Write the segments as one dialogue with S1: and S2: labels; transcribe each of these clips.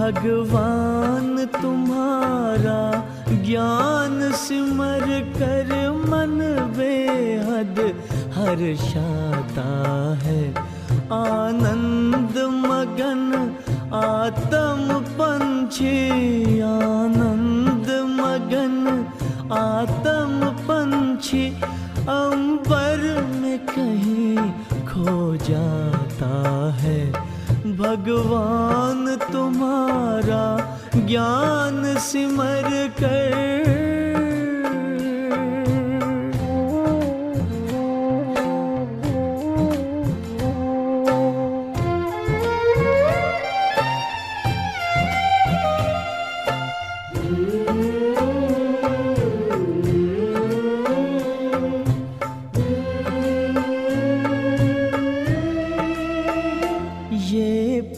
S1: भगवान तुम्हारा ज्ञान सिमर कर मन बेहद हर्षाता है। आनंद मगन आत्म पंछी, आनंद मगन आत्म पंछी अंबर में कहीं खो जाता है। भगवान तुम्हारा ज्ञान सिमर कर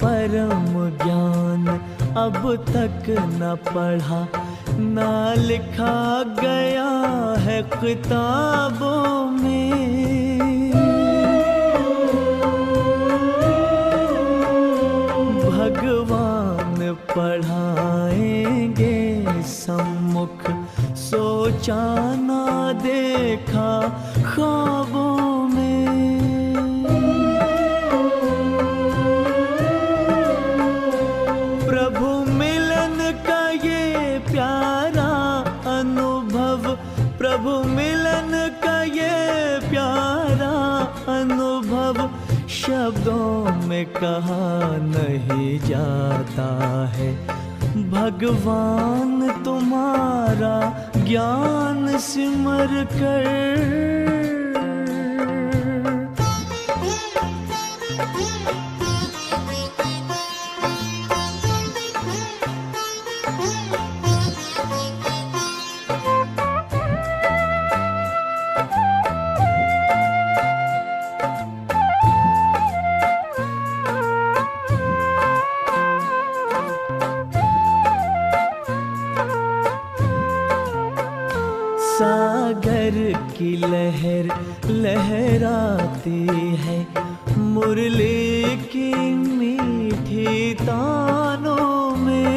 S1: परम ज्ञान अब तक न पढ़ा न लिखा गया है किताबों में। भगवान पढ़ाएंगे सम्मुख, सोचा ना देखा ख्वाबों में। प्रभु मिलन का ये प्यारा अनुभव, प्रभु मिलन का ये प्यारा अनुभव शब्दों में कहा नहीं जाता है। भगवान तुम्हारा ज्ञान सिमर कर सागर की लहर लहराती है, मुरली की मीठी तानों में।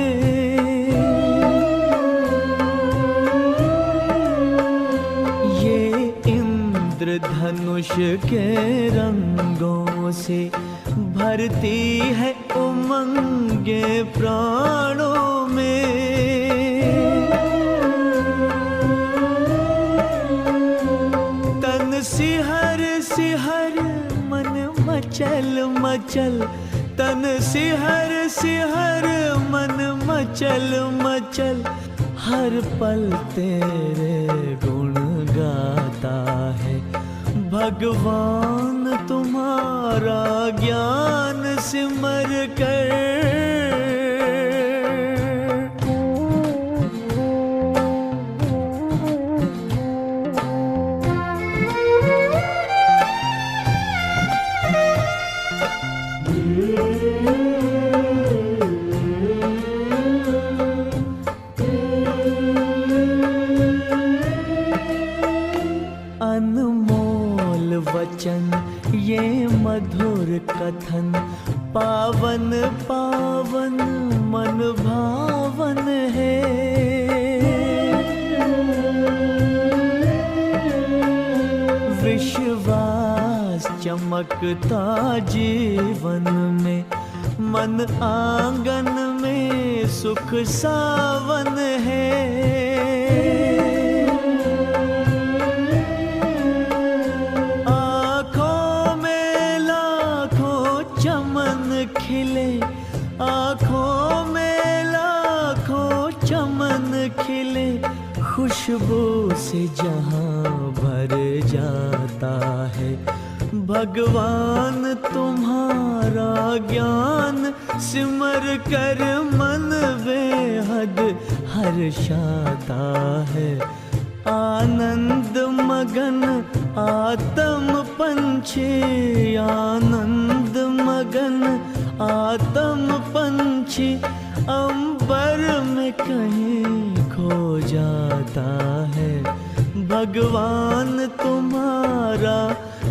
S1: ये इंद्रधनुष के रंगों से भरती है उमंगे प्राणों में। सिहर सिहर मन मचल मचल, तन सिहर सिहर मन मचल मचल, हर पल तेरे गुण गाता है। भगवान तुम्हारा ज्ञान सिमर कर अनमोल वचन ये मधुर कथन, पावन पावन मन भावन है। विश्वास चमकता जीवन में, मन आंगन में सुख सावन है। खिले, आँखों में लाखों चमन खिले, खुशबू से जहां भर जाता है। भगवान तुम्हारा ज्ञान सिमर कर मन बेहद हर्षाता है। आनंद मगन आत्म पंछी, आनंद मगन आत्म पंछी, अंबर में कहीं खो जाता है। भगवान तुम्हारा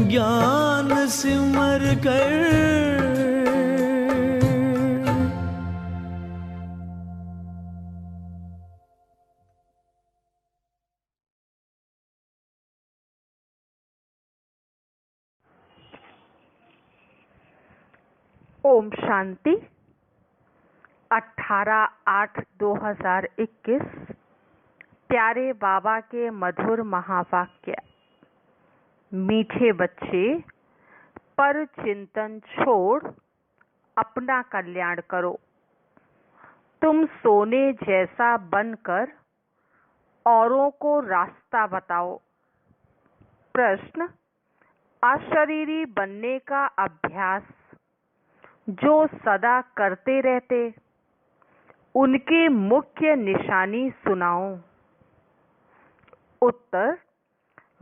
S1: ज्ञान सिमर कर।
S2: ओम शांति। 18/8/2021 प्यारे बाबा के मधुर महावाक्य। मीठे बच्चे, पर चिंतन छोड़ अपना कल्याण करो। तुम सोने जैसा बनकर औरों को रास्ता बताओ। प्रश्न: अशरीरी बनने का अभ्यास जो सदा करते रहते, उनकी मुख्य निशानी सुनाओ। उत्तर: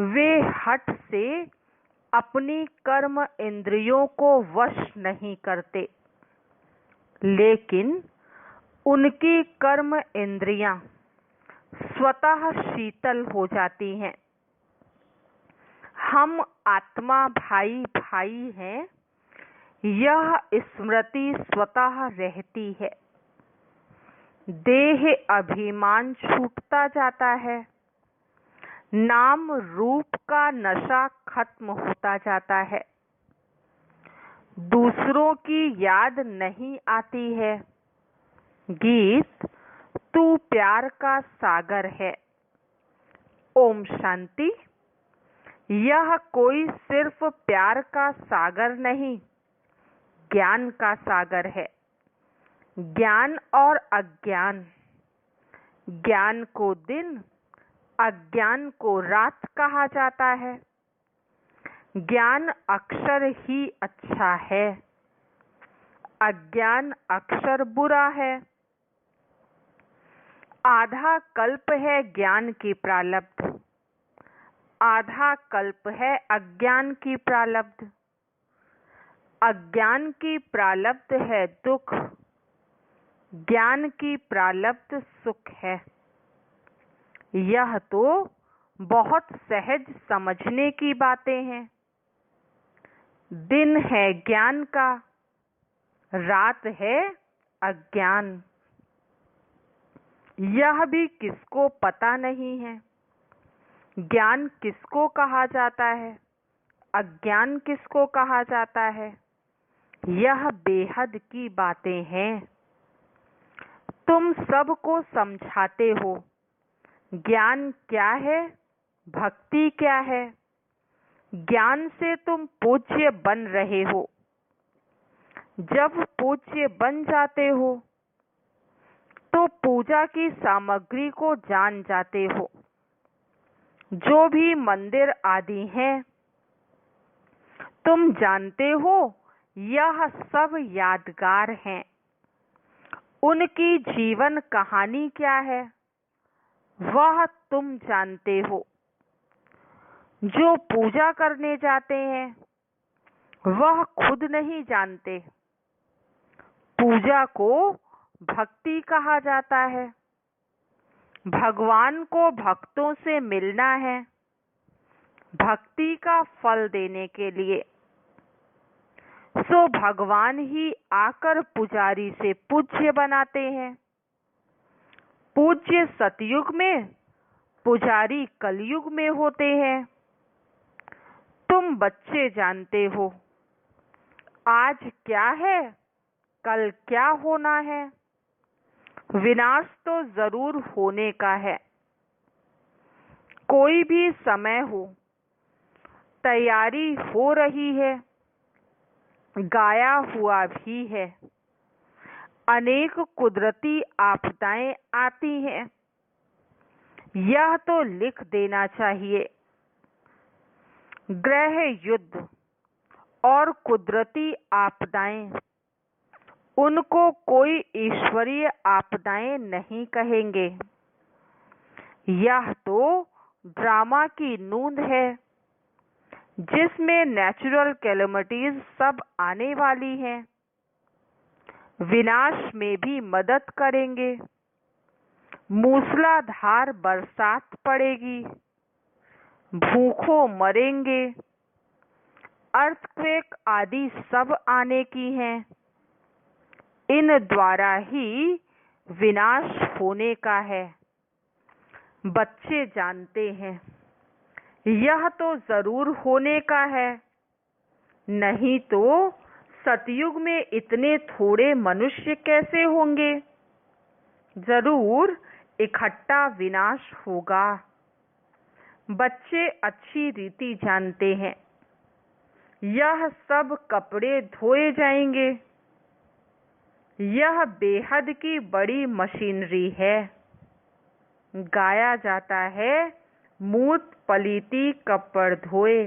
S2: वे हठ से अपनी कर्म इंद्रियों को वश नहीं करते, लेकिन उनकी कर्म इंद्रियां स्वतः शीतल हो जाती हैं। हम आत्मा भाई भाई हैं, यह स्मृति स्वतः रहती है। देह अभिमान छूटता जाता है, नाम रूप का नशा खत्म होता जाता है, दूसरों की याद नहीं आती है। गीत: तू प्यार का सागर है। ओम शांति। यह कोई सिर्फ प्यार का सागर नहीं, ज्ञान का सागर है। ज्ञान और अज्ञान, ज्ञान को दिन, अज्ञान को रात कहा जाता है। ज्ञान अक्षर ही अच्छा है, अज्ञान अक्षर बुरा है। आधा कल्प है ज्ञान की प्रारब्ध, आधा कल्प है अज्ञान की प्रारब्ध। अज्ञान की प्रारब्ध है दुख, ज्ञान की प्रारब्ध सुख है। यह तो बहुत सहज समझने की बातें हैं। दिन है ज्ञान का, रात है अज्ञान। यह भी किसको पता नहीं है। ज्ञान किसको कहा जाता है, अज्ञान किसको कहा जाता है, यह बेहद की बातें हैं। तुम सबको समझाते हो ज्ञान क्या है, भक्ति क्या है। ज्ञान से तुम पूज्य बन रहे हो। जब पूज्य बन जाते हो तो पूजा की सामग्री को जान जाते हो। जो भी मंदिर आदि हैं, तुम जानते हो यह सब यादगार हैं। उनकी जीवन कहानी क्या है, वह तुम जानते हो। जो पूजा करने जाते हैं, वह खुद नहीं जानते। पूजा को भक्ति कहा जाता है। भगवान को भक्तों से मिलना है, भक्ति का फल देने के लिए। सो भगवान ही आकर पुजारी से पूज्य बनाते हैं। पूज्य सतयुग में, पुजारी कलयुग में होते हैं। तुम बच्चे जानते हो आज क्या है, कल क्या होना है। विनाश तो जरूर होने का है। कोई भी समय हो, तैयारी हो रही है, गाया हुआ भी है। अनेक कुदरती आपदाएं आती हैं, यह तो लिख देना चाहिए। ग्रह युद्ध और कुदरती आपदाएं, उनको कोई ईश्वरीय आपदाएं नहीं कहेंगे। यह तो ड्रामा की नूंद है, जिसमें नेचुरल कैलेमिटीज सब आने वाली हैं, विनाश में भी मदद करेंगे। मूसलाधार बरसात पड़ेगी, भूखों मरेंगे, अर्थक्वेक आदि सब आने की हैं। इन द्वारा ही विनाश होने का है। बच्चे जानते हैं यह तो जरूर होने का है, नहीं तो सतयुग में इतने थोड़े मनुष्य कैसे होंगे। जरूर इकट्ठा विनाश होगा। बच्चे अच्छी रीति जानते हैं यह सब कपड़े धोए जाएंगे। यह बेहद की बड़ी मशीनरी है। गाया जाता है, मूत पलीती कपड़ धोए।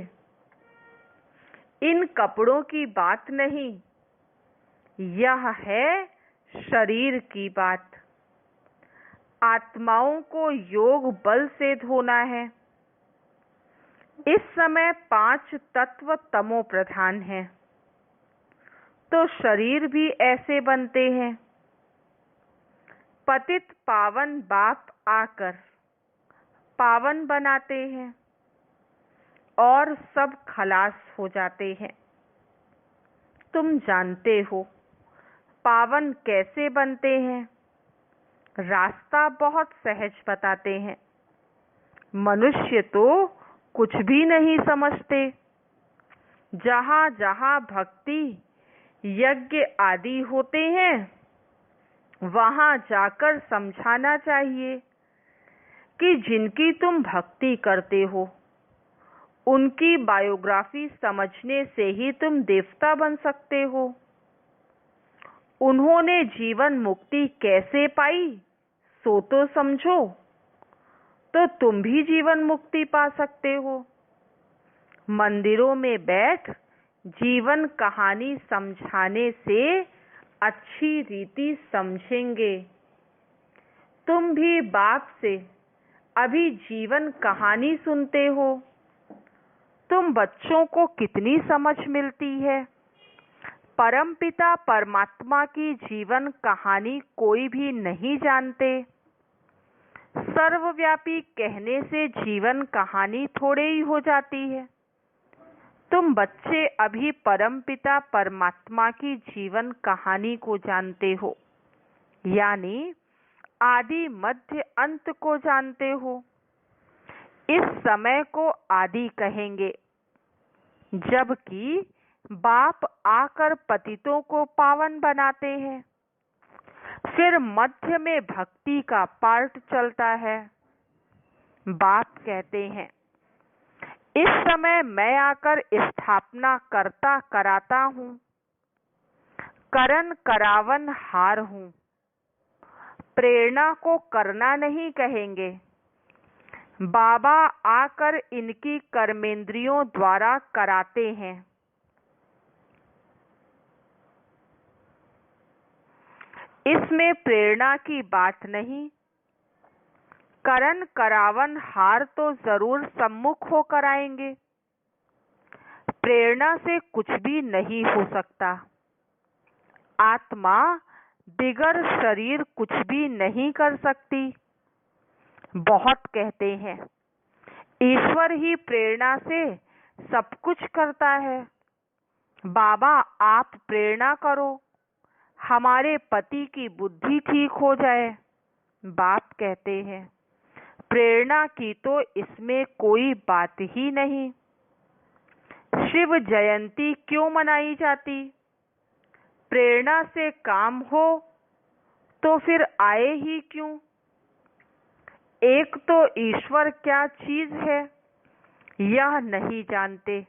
S2: इन कपड़ों की बात नहीं, यह है शरीर की बात। आत्माओं को योग बल से धोना है। इस समय 5 तत्व तमो प्रधान हैं, तो शरीर भी ऐसे बनते हैं। पतित पावन बाप आकर पावन बनाते हैं और सब खलास हो जाते हैं। तुम जानते हो पावन कैसे बनते हैं। रास्ता बहुत सहज बताते हैं। मनुष्य तो कुछ भी नहीं समझते। जहाँ जहाँ भक्ति यज्ञ आदि होते हैं, वहाँ जाकर समझाना चाहिए कि जिनकी तुम भक्ति करते हो, उनकी बायोग्राफी समझने से ही तुम देवता बन सकते हो। उन्होंने जीवन मुक्ति कैसे पाई, सो तो समझो, तो तुम भी जीवन मुक्ति पा सकते हो। मंदिरों में बैठ जीवन कहानी समझाने से अच्छी रीति समझेंगे। तुम भी बाप से अभी जीवन कहानी सुनते हो। तुम बच्चों को कितनी समझ मिलती है। परमपिता परमात्मा की जीवन कहानी कोई भी नहीं जानते। सर्वव्यापी कहने से जीवन कहानी थोड़े ही हो जाती है। तुम बच्चे अभी परमपिता परमात्मा की जीवन कहानी को जानते हो, यानी आदि मध्य अंत को जानते हो। इस समय को आदि कहेंगे, जबकि बाप आकर पतितों को पावन बनाते हैं। फिर मध्य में भक्ति का पार्ट चलता है। बाप कहते हैं, इस समय मैं आकर स्थापना करता कराता हूँ, करन करावन हार हूँ। प्रेरणा को करना नहीं कहेंगे। बाबा आकर इनकी कर्मेंद्रियों द्वारा कराते हैं। इसमें प्रेरणा की बात नहीं। करन करावन हार तो जरूर सम्मुख होकर आएंगे। प्रेरणा से कुछ भी नहीं हो सकता। आत्मा बिगर शरीर कुछ भी नहीं कर सकती। बहुत कहते हैं ईश्वर ही प्रेरणा से सब कुछ करता है। बाबा आप प्रेरणा करो, हमारे पति की बुद्धि ठीक हो जाए। बाप कहते हैं प्रेरणा की तो इसमें कोई बात ही नहीं। शिव जयंती क्यों मनाई जाती? प्रेरणा से काम हो तो फिर आए ही क्यों? एक तो ईश्वर क्या चीज है यह नहीं जानते।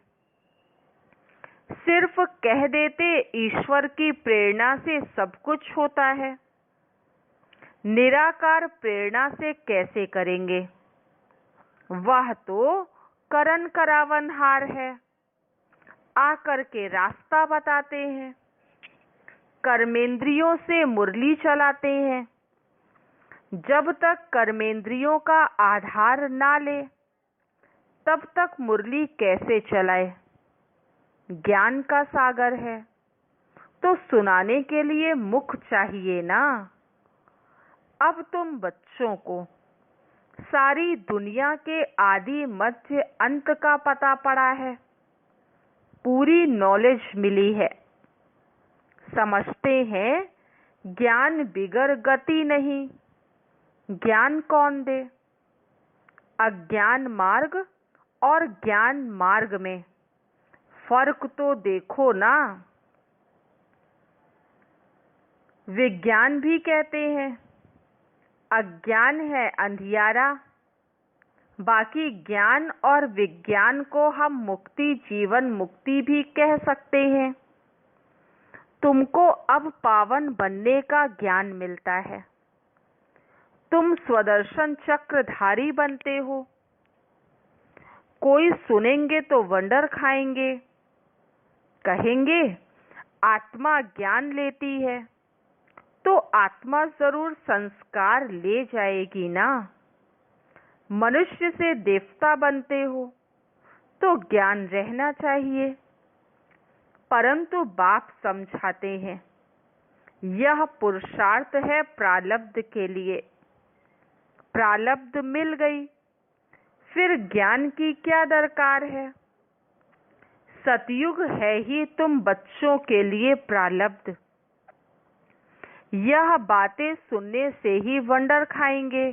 S2: सिर्फ कह देते ईश्वर की प्रेरणा से सब कुछ होता है, निराकार प्रेरणा से कैसे करेंगे? वह तो करन करावनहार है, आकर के रास्ता बताते हैं, कर्मेंद्रियों से मुरली चलाते हैं। जब तक कर्मेंद्रियों का आधार ना ले तब तक मुरली कैसे चलाए? ज्ञान का सागर है तो सुनाने के लिए मुख चाहिए ना। अब तुम बच्चों को सारी दुनिया के आदि मध्य अंत का पता पड़ा है, पूरी नॉलेज मिली है। समझते हैं ज्ञान बिगर गति नहीं। ज्ञान कौन दे? अज्ञान मार्ग और ज्ञान मार्ग में फर्क तो देखो ना। विज्ञान भी कहते हैं अज्ञान है अंधियारा। बाकी ज्ञान और विज्ञान को हम मुक्ति, जीवन मुक्ति भी कह सकते हैं। तुमको अब पावन बनने का ज्ञान मिलता है। तुम स्वदर्शन चक्रधारी बनते हो। कोई सुनेंगे तो वंडर खाएंगे, कहेंगे आत्मा ज्ञान लेती है तो आत्मा जरूर संस्कार ले जाएगी ना। मनुष्य से देवता बनते हो तो ज्ञान रहना चाहिए। परंतु बाप समझाते हैं यह पुरुषार्थ है प्रारब्ध के लिए। प्रारब्ध मिल गई, फिर ज्ञान की क्या दरकार है? सतयुग है ही तुम बच्चों के लिए प्रारब्ध। यह बातें सुनने से ही वंडर खाएंगे।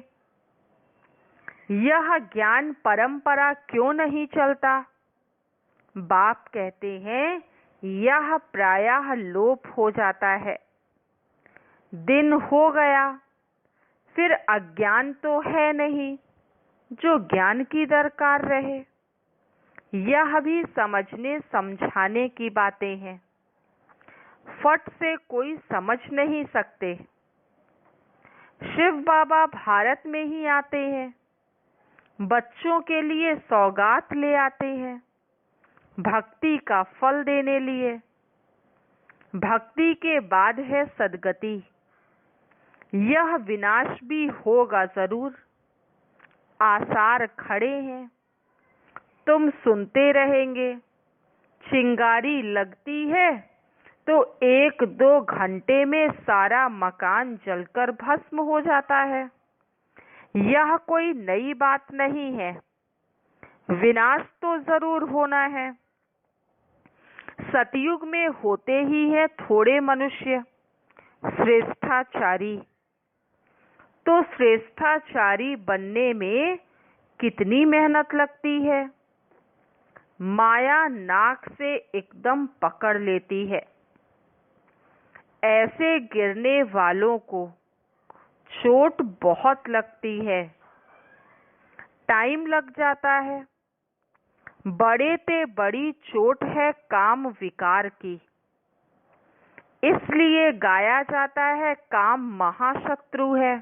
S2: यह ज्ञान परंपरा क्यों नहीं चलता? बाप कहते हैं यह प्रायः लोप हो जाता है। दिन हो गया, फिर अज्ञान तो है नहीं जो ज्ञान की दरकार रहे। यह भी समझने समझाने की बातें हैं। फट से कोई समझ नहीं सकते। शिव बाबा भारत में ही आते हैं, बच्चों के लिए सौगात ले आते हैं, भक्ति का फल देने लिए। भक्ति के बाद है सद्गति। यह विनाश भी होगा जरूर। आसार खड़े हैं, तुम सुनते रहेंगे। चिंगारी लगती है तो 1-2 घंटे में सारा मकान जलकर भस्म हो जाता है। यह कोई नई बात नहीं है। विनाश तो जरूर होना है। सतयुग में होते ही है थोड़े मनुष्य श्रेष्ठाचारी। तो श्रेष्ठाचारी बनने में कितनी मेहनत लगती है। माया नाक से एकदम पकड़ लेती है। ऐसे गिरने वालों को चोट बहुत लगती है, टाइम लग जाता है। बड़े ते बड़ी चोट है काम विकार की। इसलिए गाया जाता है काम महाशत्रु है।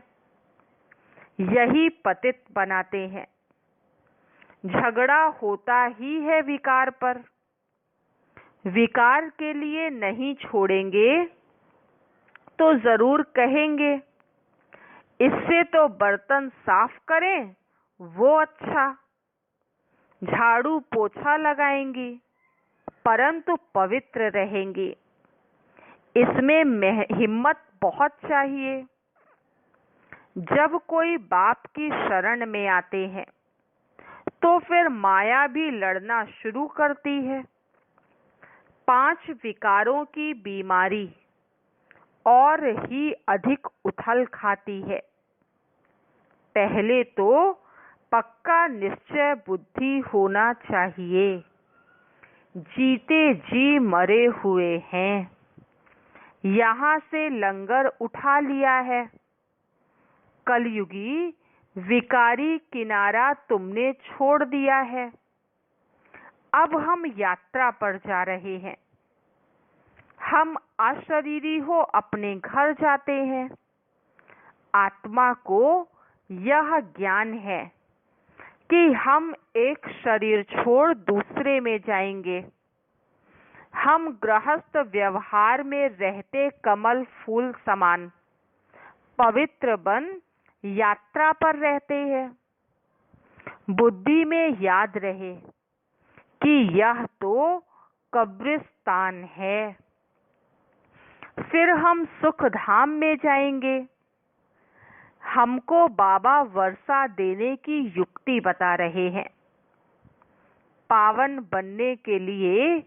S2: यही पतित बनाते हैं। झगड़ा होता ही है विकार पर। विकार के लिए नहीं छोड़ेंगे तो जरूर कहेंगे इससे तो बर्तन साफ करें वो अच्छा। झाड़ू पोछा लगाएंगी परंतु पवित्र रहेंगी। इसमें हिम्मत बहुत चाहिए। जब कोई बाप की शरण में आते हैं तो फिर माया भी लड़ना शुरू करती है। 5 विकारों की बीमारी और ही अधिक उथल खाती है। पहले तो पक्का निश्चय बुद्धि होना चाहिए। जीते जी मरे हुए हैं। यहाँ से लंगर उठा लिया है। कलयुगी विकारी किनारा तुमने छोड़ दिया है। अब हम यात्रा पर जा रहे हैं। हम अशरीरी हो अपने घर जाते हैं। आत्मा को यह ज्ञान है कि हम एक शरीर छोड़ दूसरे में जाएंगे। हम गृहस्थ व्यवहार में रहते कमल फूल समान पवित्र बन यात्रा पर रहते हैं। बुद्धि में याद रहे कि यह तो कब्रिस्तान है। फिर हम सुख धाम में जाएंगे। हमको बाबा वर्षा देने की युक्ति बता रहे हैं। पावन बनने के लिए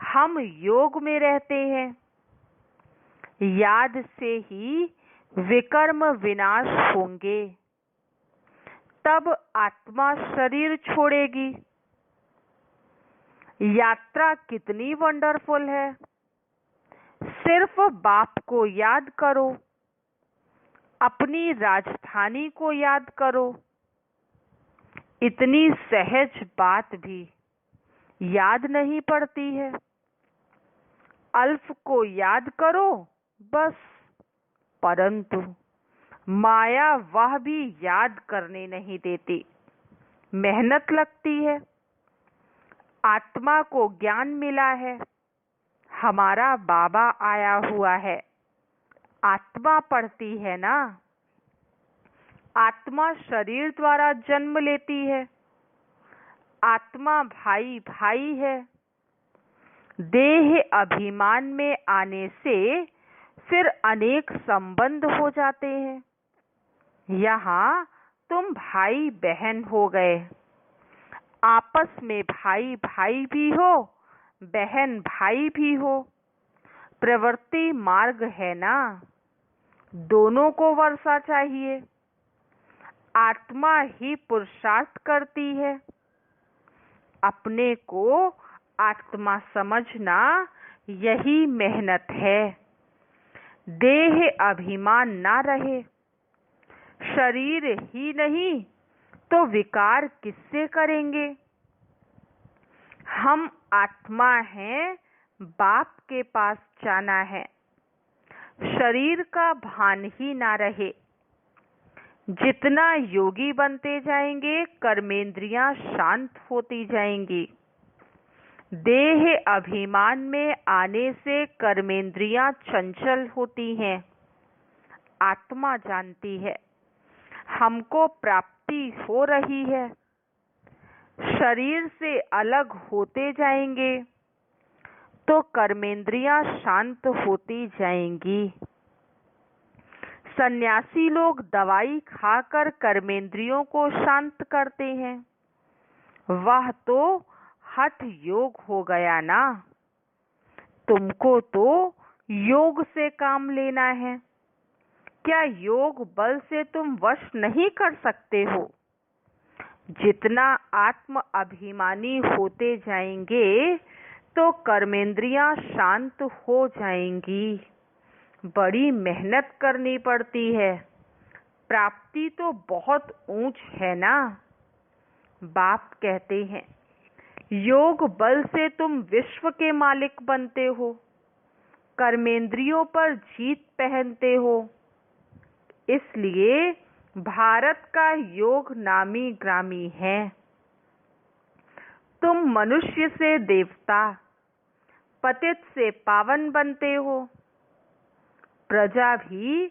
S2: हम योग में रहते हैं। याद से ही विकर्म विनाश होंगे। तब आत्मा शरीर छोड़ेगी। यात्रा कितनी वंडरफुल है। सिर्फ बाप को याद करो। अपनी राजधानी को याद करो। इतनी सहज बात भी याद नहीं पड़ती है। अल्फ को याद करो बस, परंतु माया वह भी याद करने नहीं देती। मेहनत लगती है। आत्मा को ज्ञान मिला है। हमारा बाबा आया हुआ है। आत्मा पढ़ती है ना। आत्मा शरीर द्वारा जन्म लेती है। आत्मा भाई भाई है। देह अभिमान में आने से फिर अनेक संबंध हो जाते हैं। यहाँ तुम भाई बहन हो गए। आपस में भाई भाई भी हो, बहन भाई भी हो। प्रवृत्ति मार्ग है ना। दोनों को वर्षा चाहिए। आत्मा ही पुरुषार्थ करती है। अपने को आत्मा समझना यही मेहनत है। देह अभिमान ना रहे। शरीर ही नहीं तो विकार किससे करेंगे। हम आत्मा हैं। बाप के पास जाना है। शरीर का भान ही ना रहे। जितना योगी बनते जाएंगे कर्मेंद्रियां शांत होती जाएंगी। देह अभिमान में आने से कर्मेंद्रियां चंचल होती हैं। आत्मा जानती है हमको प्राप्ति हो रही है। शरीर से अलग होते जाएंगे तो कर्मेंद्रियां शांत होती जाएंगी। सन्यासी लोग दवाई खाकर कर्मेंद्रियों को शांत करते हैं। वह तो हठ योग हो गया ना। तुमको तो योग से काम लेना है। क्या योग बल से तुम वश नहीं कर सकते हो। जितना आत्म अभिमानी होते जाएंगे तो कर्मेंद्रियां शांत हो जाएंगी। बड़ी मेहनत करनी पड़ती है। प्राप्ति तो बहुत ऊंच है ना। बाप कहते हैं योग बल से तुम विश्व के मालिक बनते हो। कर्मेंद्रियों पर जीत पहनते हो। इसलिए भारत का योग नामी ग्रामी है। तुम मनुष्य से देवता, पतित से पावन बनते हो। प्रजा भी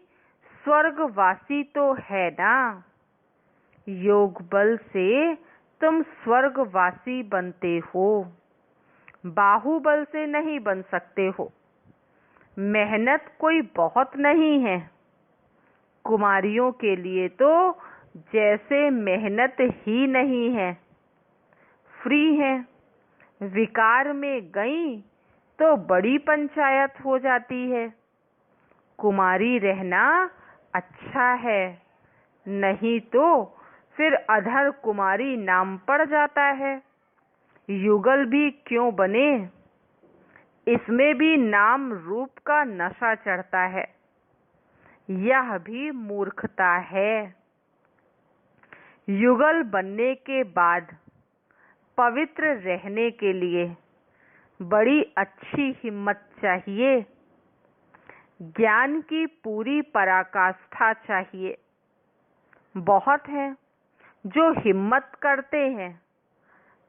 S2: स्वर्गवासी तो है ना। योग बल से तुम स्वर्गवासी बनते हो। बाहुबल से नहीं बन सकते हो। मेहनत कोई बहुत नहीं है। कुमारियों के लिए तो जैसे मेहनत ही नहीं है। फ्री है। विकार में गई तो बड़ी पंचायत हो जाती है। कुमारी रहना अच्छा है, नहीं तो फिर अधर कुमारी नाम पड़ जाता है। युगल भी क्यों बने। इसमें भी नाम रूप का नशा चढ़ता है। यह भी मूर्खता है। युगल बनने के बाद पवित्र रहने के लिए बड़ी अच्छी हिम्मत चाहिए, ज्ञान की पूरी पराकाष्ठा चाहिए। बहुत हैं जो हिम्मत करते हैं,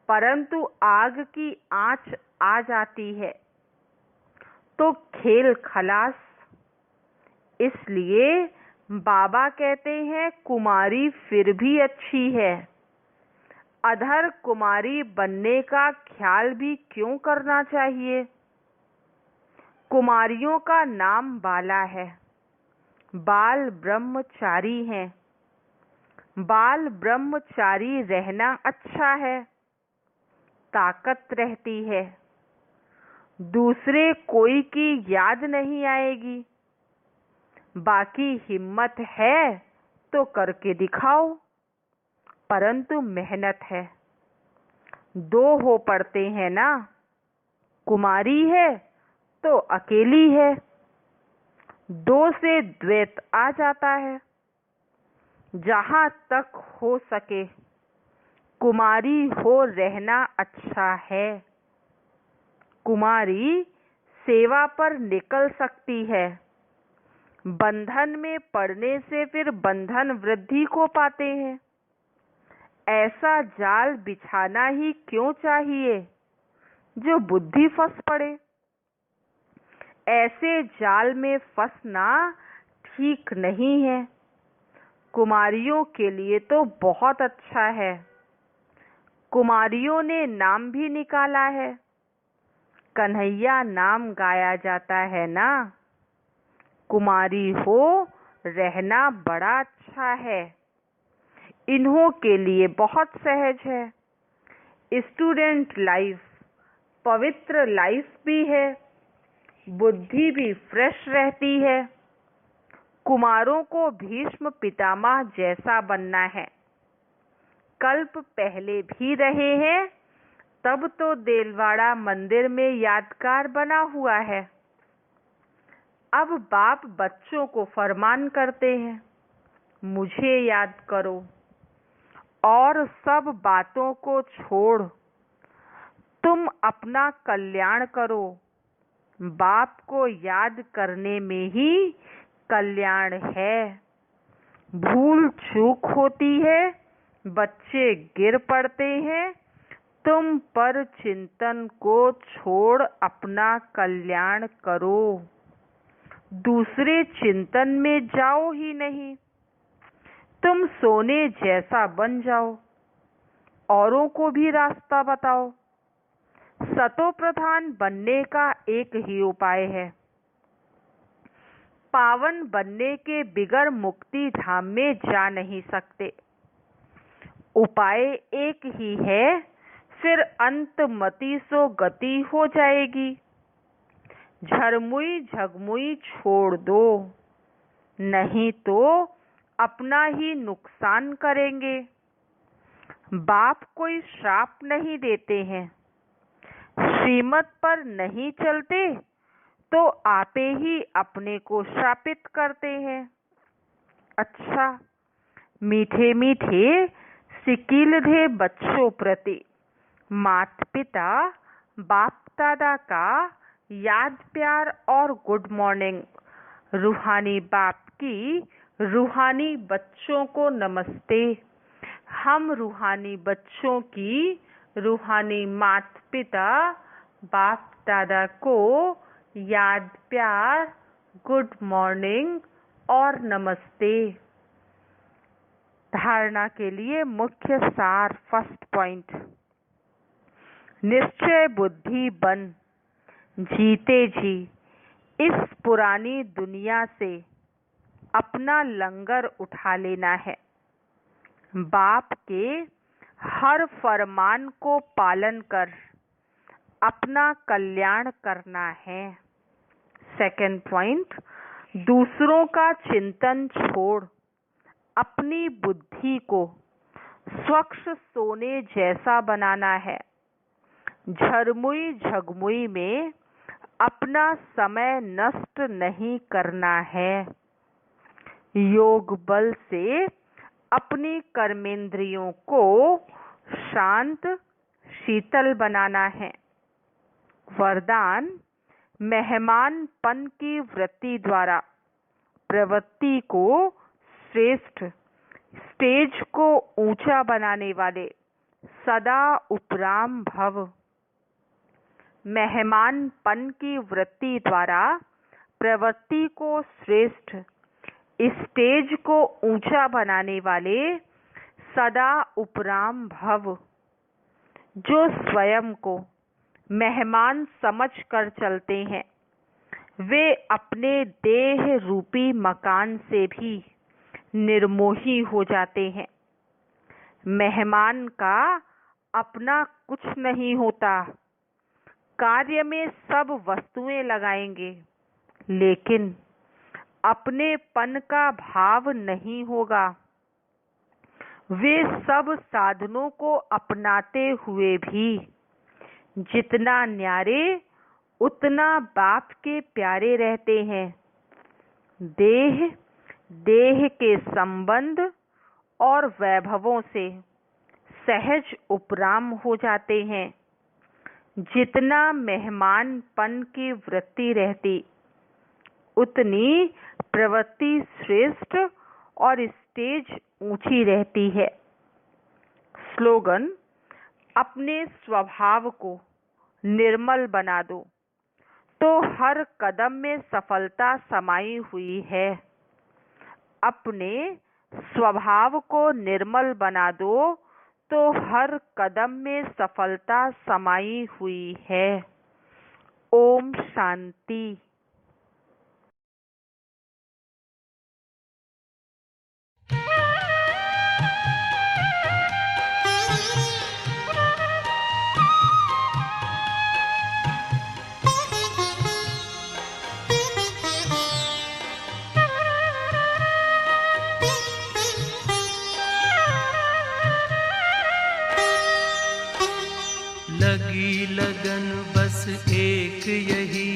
S2: परंतु आग की आंच आ जाती है तो खेल खलास। इसलिए बाबा कहते हैं कुमारी फिर भी अच्छी है, अधर कुमारी बनने का ख्याल भी क्यों करना चाहिए। कुमारियों का नाम बाला है, बाल ब्रह्मचारी हैं। बाल ब्रह्मचारी रहना अच्छा है, ताकत रहती है, दूसरे कोई की याद नहीं आएगी। बाकी हिम्मत है तो करके दिखाओ, परंतु मेहनत है। दो हो पड़ते हैं ना, कुमारी है तो अकेली है, दो से द्वैत आ जाता है। जहां तक हो सके कुमारी हो रहना अच्छा है। कुमारी सेवा पर निकल सकती है, बंधन में पड़ने से फिर बंधन वृद्धि को पाते हैं। ऐसा जाल बिछाना ही क्यों चाहिए जो बुद्धि फंस पड़े। ऐसे जाल में फंसना ठीक नहीं है। कुमारियों के लिए तो बहुत अच्छा है, कुमारियों ने नाम भी निकाला है। कन्हैया नाम गाया जाता है ना। कुमारी हो रहना बड़ा अच्छा है, इन्हों के लिए बहुत सहज है। स्टूडेंट लाइफ पवित्र लाइफ भी है, बुद्धि भी फ्रेश रहती है। कुमारों को भीष्म पितामह जैसा बनना है। कल्प पहले भी रहे हैं, तब तो देलवाड़ा मंदिर में यादगार बना हुआ है। अब बाप बच्चों को फरमान करते हैं, मुझे याद करो और सब बातों को छोड़ तुम अपना कल्याण करो। बाप को याद करने में ही कल्याण है। भूल चूक होती है, बच्चे गिर पड़ते हैं, तुम पर चिंतन को छोड़ अपना कल्याण करो। दूसरे चिंतन में जाओ ही नहीं, तुम सोने जैसा बन जाओ, औरों को भी रास्ता बताओ। सतो प्रधान बनने का एक ही उपाय है, पावन बनने के बिगर मुक्ति धाम में जा नहीं सकते। उपाय एक ही है, फिर अंत मति सो गति हो जाएगी। झरमुई झगमुई छोड़ दो, नहीं तो अपना ही नुकसान करेंगे। बाप कोई श्राप नहीं देते हैं, श्रीमत पर नहीं चलते तो आपे ही अपने को श्रापित करते हैं। अच्छा, मीठे मीठे सिकीलधे बच्चों प्रति माता पिता बाप दादा का याद प्यार और गुड मॉर्निंग। रूहानी बाप की रूहानी बच्चों को नमस्ते। हम रूहानी बच्चों की रूहानी माता पिता बाप दादा को याद प्यार, गुड मॉर्निंग और नमस्ते। धारणा के लिए मुख्य सार। फर्स्ट पॉइंट, निश्चय बुद्धि बन जीते जी इस पुरानी दुनिया से अपना लंगर उठा लेना है। बाप के हर फरमान को पालन कर अपना कल्याण करना है। सेकंड पॉइंट, दूसरों का चिंतन छोड़ अपनी बुद्धि को स्वच्छ सोने जैसा बनाना है। झरमुई झगमुई में अपना समय नष्ट नहीं करना है। योग बल से अपनी कर्मेंद्रियों को शांत शीतल बनाना है। वरदान मेहमानपन की वृत्ति द्वारा प्रवृत्ति को श्रेष्ठ, स्टेज को ऊंचा बनाने वाले सदा उपराम भव। मेहमानपन की वृत्ति द्वारा प्रवृत्ति को श्रेष्ठ, स्टेज को ऊंचा बनाने वाले सदा उपराम भव। जो स्वयं को मेहमान समझकर चलते हैं वे अपने देह रूपी मकान से भी निर्मोही हो जाते हैं। मेहमान का अपना कुछ नहीं होता। कार्य में सब वस्तुएं लगाएंगे लेकिन अपनेपन का भाव नहीं होगा। वे सब साधनों को अपनाते हुए भी जितना न्यारे उतना बाप के प्यारे रहते हैं। देह, देह के संबंध और वैभवों से सहज उपराम हो जाते हैं। जितना मेहमानपन की वृत्ति रहती उतनी प्रवृत्ति श्रेष्ठ और स्टेज ऊंची रहती है। स्लोगन: अपने स्वभाव को निर्मल बना दो तो हर कदम में सफलता समाई हुई है। अपने स्वभाव को निर्मल बना दो तो हर कदम में सफलता समाई हुई है। ओम शांति।
S1: लगी लगन बस एक यही,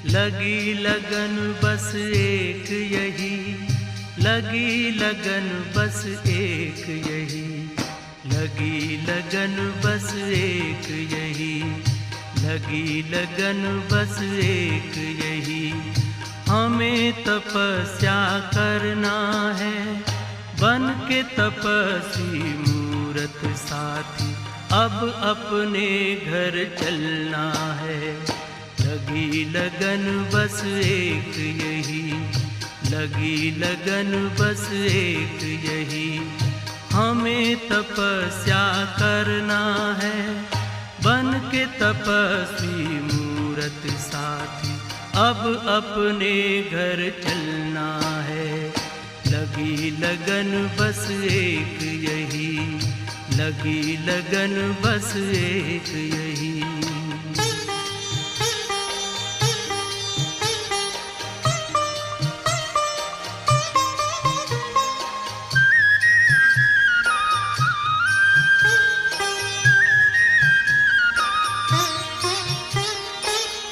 S1: लगी लगन बस एक यही, लगी लगन बस एक यही, लगी लगन बस एक यही, लगी लगन बस एक यही। हमें तपस्या करना है बन के तपस्वी मूरत साथी, अब अपने घर चलना है। लगी लगन बस एक यही, लगी लगन बस एक यही। हमें तपस्या करना है बन के तपस्वी मूरत साथी, अब अपने घर चलना है। लगी लगन बस एक यही, लगी लगन बस एक यही।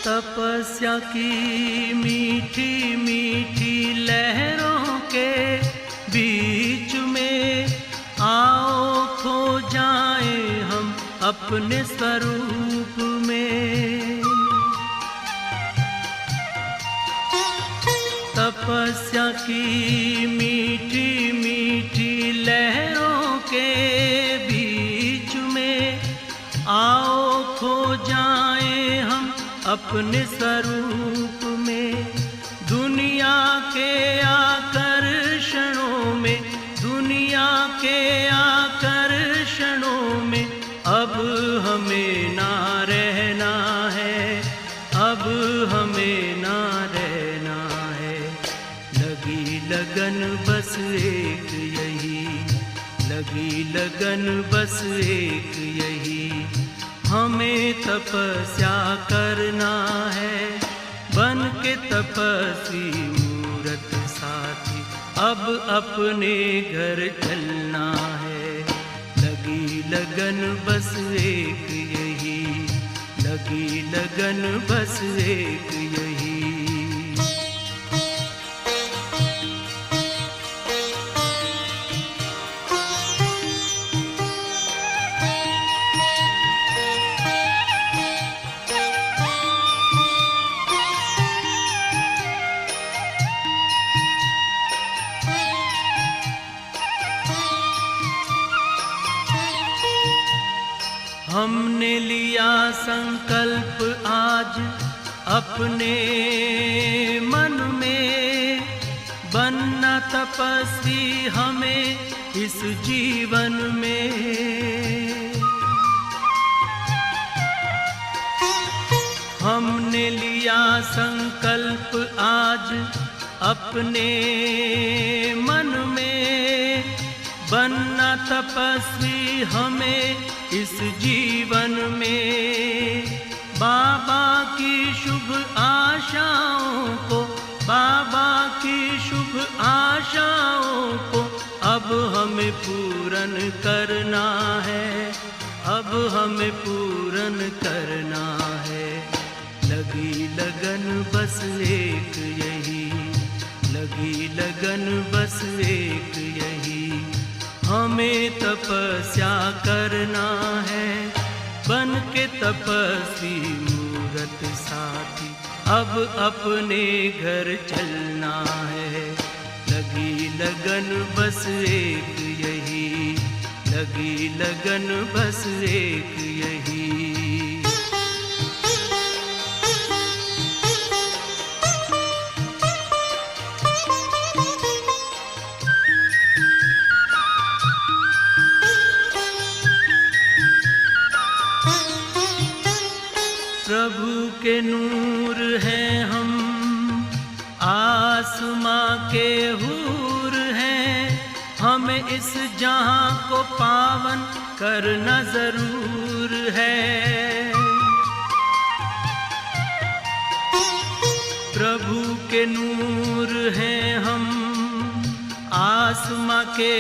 S1: तपस्या की मीठी मीठी लहरों के बीच में आओ खो जाए हम अपने स्वरूप में। तपस्या की मीठी मीठी लहरों के बीच में आओ खो जाए हम अपने स्वरूप में। दुनिया के आकर्षणों में, दुनिया के आकर्षणों में अब हमें ना रहना है, अब हमें ना रहना है। लगी लगन बस एक यही, लगी लगन बस एक यही। हमें तपस्या करना है बन के तपस्वी मूरत साथी, अब अपने घर चलना है। लगी लगन बस एक यही, लगी लगन बस एक यही। हमने लिया संकल्प आज अपने मन में, बनना तपस्वी हमें इस जीवन में। हमने लिया संकल्प आज अपने मन में, बनना तपस्वी हमें इस जीवन में। बाबा की शुभ आशाओं को, बाबा की शुभ आशाओं को अब हमें पूर्ण करना है, अब हमें पूर्ण करना है। लगी लगन बस एक यही, लगी लगन बस एक यही, हमें तपस्या करना है, बन के तपस्वी मूरत साथी अब अपने घर चलना है। लगी लगन बस एक यही, लगी लगन बस एक यही। प्रभु के नूर हैं हम, आसमां के हूर हैं, हमें इस जहां को पावन करना जरूर है। प्रभु के नूर हैं हम, आसमां के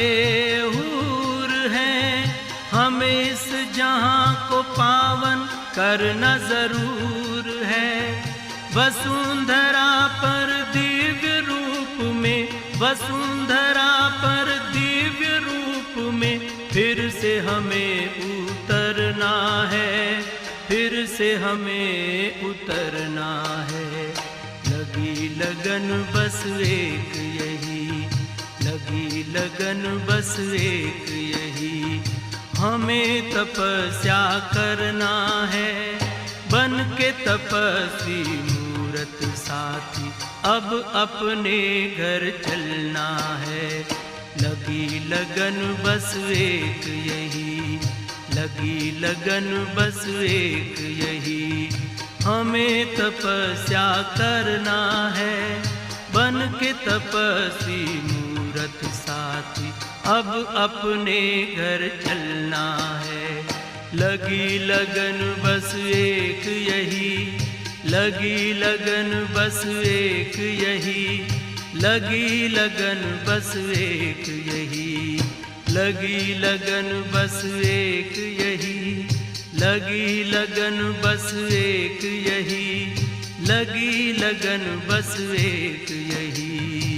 S1: हूर हैं, हमें इस जहां को पावन करना जरूर है। वसुंधरा पर दिव्य रूप में, वसुंधरा पर दिव्य रूप में फिर से हमें उतरना है, फिर से हमें उतरना है। लगी लगन बस एक यही, लगी लगन बस एक यही, हमें तपस्या करना है, बन के तपस्वी मूरत साथी अब अपने घर चलना है। लगी लगन बस एक यही, लगी लगन बस एक यही, हमें तपस्या करना है, बन के तपस्वी मूरत साथी अब अपने घर चलना है। लगी लगन बस एक यही, लगी लगन बस एक यही, लगी लगन बस एक यही, लगी लगन बस एक यही, लगी लगन बस एक यही, लगी लगन बस एक यही।